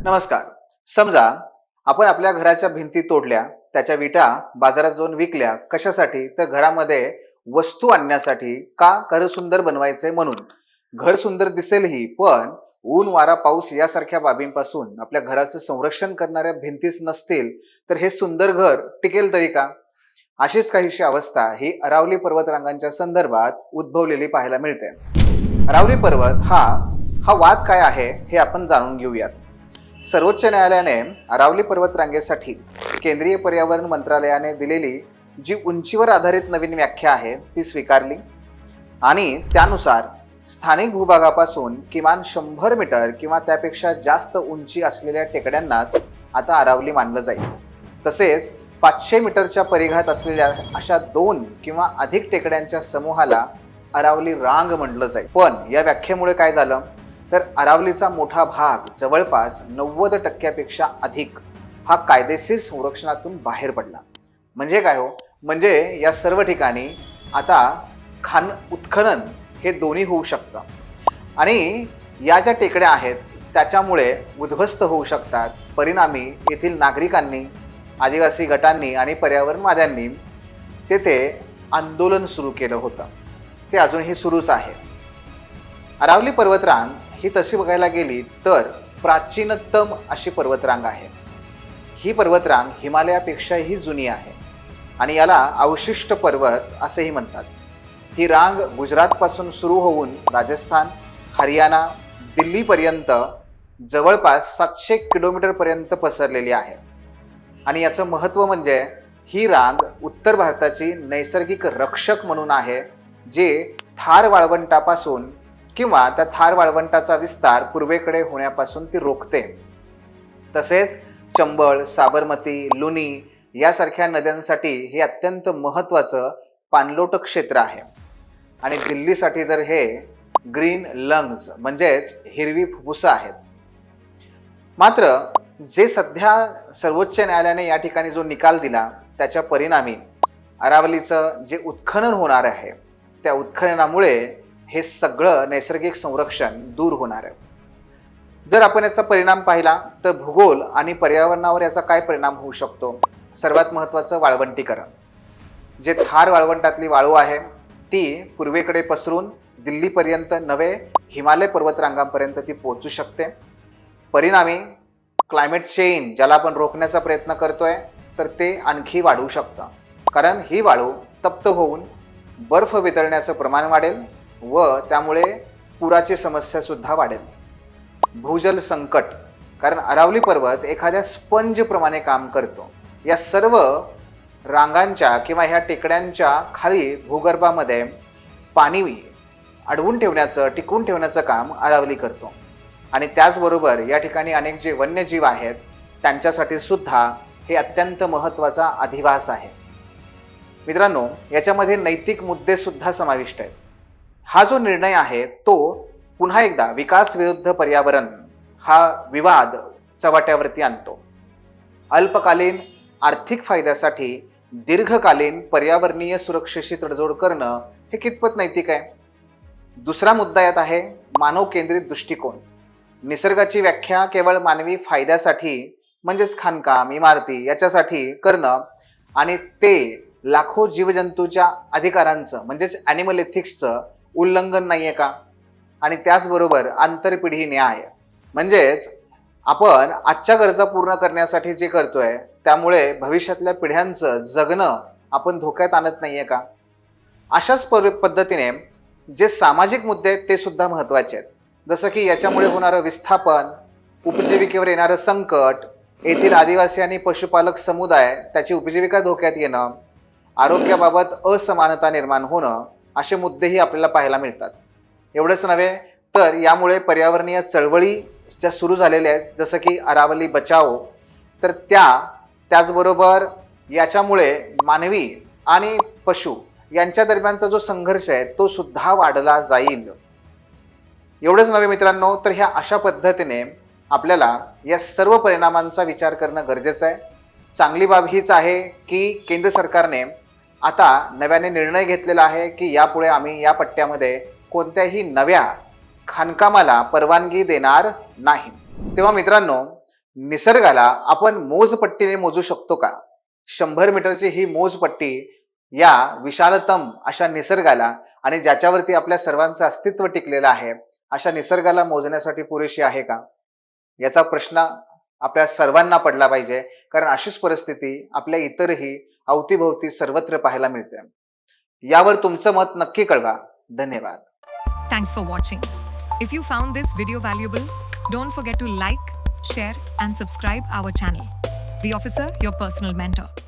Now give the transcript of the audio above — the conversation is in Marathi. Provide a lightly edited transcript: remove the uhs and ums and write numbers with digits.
नमस्कार. समजा आपण आपल्या घराच्या भिंती तोडल्या, त्याच्या विटा बाजारात जाऊन विकल्या. कशासाठी? तर घरामध्ये वस्तू आणण्यासाठी. का? घर सुंदर बनवायचंय म्हणून. घर सुंदर दिसेलही, पण ऊन, वारा, पाऊस यासारख्या बाबींपासून आपल्या घराचं संरक्षण करणाऱ्या भिंतीच नसतील, तर हे सुंदर घर टिकेल तरी का? अशीच काहीशी अवस्था ही अरावली पर्वतरांगांच्या संदर्भात उद्भवलेली पाहायला मिळते. अरावली पर्वत हा हा वाद काय आहे हे आपण जाणून घेऊयात. सर्वोच्च न्यायालयाने अरावली पर्वत रांगेसाठी केंद्रीय पर्यावरण मंत्रालयाने दिलेली जी उंचीवर आधारित नवीन व्याख्या आहे ती स्वीकारली आणि त्यानुसार स्थानिक भूभागापासून किमान 100 मीटर किंवा त्यापेक्षा जास्त उंची असलेल्या टेकड्यांनाच आता अरावली मानलं जाईल. तसेच 500 मीटरच्या परिघात असलेल्या अशा 2 किंवा अधिक टेकड्यांच्या समूहाला अरावली रांग म्हटलं जाईल. पण या व्याख्येमुळे काय झालं, तर अरावलीचा मोठा भाग, जवळपास 90% अधिक, हा कायदेशीर संरक्षणातून बाहेर पडला. म्हणजे काय हो, म्हणजे या सर्व ठिकाणी आता उत्खनन हे दोन्ही होऊ शकतं आणि या ज्या टेकड्या आहेत त्याच्यामुळे उद्ध्वस्त होऊ शकतात. परिणामी येथील नागरिकांनी, आदिवासी गटांनी आणि पर्यावरणवाद्यांनी तेथे आंदोलन सुरू केलं होतं. ते अजूनही सुरूच आहे. अरावली पर्वतरांग ही तशी बघायला गेली तर प्राचीनतम अशी पर्वतरांग आहे. ही पर्वतरांग हिमालयापेक्षाही जुनी आहे आणि याला अवशिष्ट पर्वत असेही म्हणतात. ही रांग गुजरातपासून सुरू होऊन राजस्थान, हरियाणा, दिल्लीपर्यंत जवळपास 700 किलोमीटरपर्यंत पसरलेली आहे. आणि याचं महत्त्व म्हणजे ही रांग उत्तर भारताची नैसर्गिक रक्षक म्हणून आहे, जे थार वाळवंटापासून किंवा त्या थार वाळवंटाचा विस्तार पूर्वेकडे होण्यापासून ती रोखते. तसेच चंबळ, साबरमती, लुनी यासारख्या नद्यांसाठी हे अत्यंत महत्त्वाचं पाणलोट क्षेत्र आहे. आणि दिल्लीसाठी तर हे ग्रीन लंग्स म्हणजेच हिरवी फुफ्फुसं आहेत. मात्र जे सध्या सर्वोच्च न्यायालयाने या ठिकाणी जो निकाल दिला त्याच्या परिणामी अरावलीचं जे उत्खनन होणार आहे, त्या उत्खननामुळे हे सगळं नैसर्गिक संरक्षण दूर होणार आहे. जर आपण याचा परिणाम पाहिला तर भूगोल आणि पर्यावरणावर याचा काय परिणाम होऊ शकतो? सर्वात महत्त्वाचं वाळवंटीकरण. जे थार वाळवंटातली वाळू आहे ती पूर्वेकडे पसरून दिल्लीपर्यंत नवे हिमालय पर्वतरांगांपर्यंत ती पोहोचू शकते. परिणामी क्लायमेट चेंज ज्याला आपण रोखण्याचा प्रयत्न करतोय तर ते आणखी वाढू शकतं. कारण ही वाळू तप्त होऊन बर्फ वितळण्याचं प्रमाण वाढेल व त्यामुळे पुराची समस्या सुद्धा वाढेल. भूजल संकट, कारण अरावली पर्वत एखाद्या स्पंजप्रमाणे काम करतो. या सर्व रांगांच्या किंवा ह्या टेकड्यांच्या खाली भूगर्भामध्ये पाणी अडवून ठेवण्याचं, टिकवून ठेवण्याचं काम अरावली करतो. आणि त्याचबरोबर या ठिकाणी अनेक जे वन्यजीव आहेत त्यांच्यासाठी सुद्धा हे अत्यंत महत्त्वाचा अधिवास आहे. मित्रांनो, याच्यामध्ये नैतिक मुद्दे सुद्धा समाविष्ट आहेत. हा जो निर्णय आहे तो पुन्हा एकदा विकास विरुद्ध पर्यावरण हा विवाद चव्हाट्यावरती आणतो. अल्पकालीन आर्थिक फायद्यासाठी दीर्घकालीन पर्यावरणीय सुरक्षेशी तडजोड करणं हे कितपत नैतिक आहे? दुसरा मुद्दा यात आहे मानव केंद्रित दृष्टिकोन. निसर्गाची व्याख्या केवळ मानवी फायद्यासाठी म्हणजेच खाणकाम, इमारती याच्यासाठी करणं आणि ते लाखो जीवजंतूच्या अधिकारांचं म्हणजेच ॲनिमल एथिक्सचं उल्लंघन नाहीये का? आणि त्याचबरोबर आंतरपिढी न्याय, म्हणजेच आपण आजच्या गरजा पूर्ण करण्यासाठी जे करतोय त्यामुळे भविष्यातल्या पिढ्यांचं जगणं आपण धोक्यात आणत नाहीये का? अशाच पद्धतीने जे सामाजिक मुद्दे आहेत ते सुद्धा महत्त्वाचे आहेत. जसं की याच्यामुळे होणारं विस्थापन, उपजीविकेवर येणारं संकट, येथील आदिवासी आणि पशुपालक समुदाय त्याची उपजीविका धोक्यात येणं, आरोग्याबाबत असमानता निर्माण होणं, असे मुद्देही आपल्याला पाहायला मिळतात. एवढंच नव्हे तर यामुळे पर्यावरणीय चळवळी ज्या सुरू झालेल्या आहेत जसं की अरावली बचाओ, तर त्याचबरोबर याच्यामुळे मानवी आणि पशु यांच्या दरम्यानचा जो संघर्ष आहे तो सुद्धा वाढला जाईल. एवढंच नव्हे मित्रांनो, तर ह्या अशा पद्धतीने आपल्याला या सर्व परिणामांचा विचार करणं गरजेचं आहे. चांगली बाब हीच आहे की केंद्र सरकारने आता नव्याने निर्णय घेतलेला आहे की यापुढे आम्ही या पट्ट्यामध्ये कोणत्याही नव्या खाणकामाला परवानगी देणार नाही. तेव्हा मित्रांनो, निसर्गाला आपण मोजपट्टीने मोजू शकतो का? 100 मीटरची ही मोजपट्टी या विशालतम अशा निसर्गाला आणि ज्याच्यावरती आपल्या सर्वांचं अस्तित्व टिकलेलं आहे अशा निसर्गाला मोजण्यासाठी पुरेशी आहे का? याचा प्रश्न आपल्या सर्वांना पडला पाहिजे, कारण अशीच परिस्थिती आपल्या इतरही अवतीभोवती सर्वत्र पाहायला मिळते. यावर तुमचं मत नक्की कळवा. धन्यवाद. Thanks for watching. If you found this video valuable, don't forget to like, share and subscribe our channel. The Officer, your personal mentor.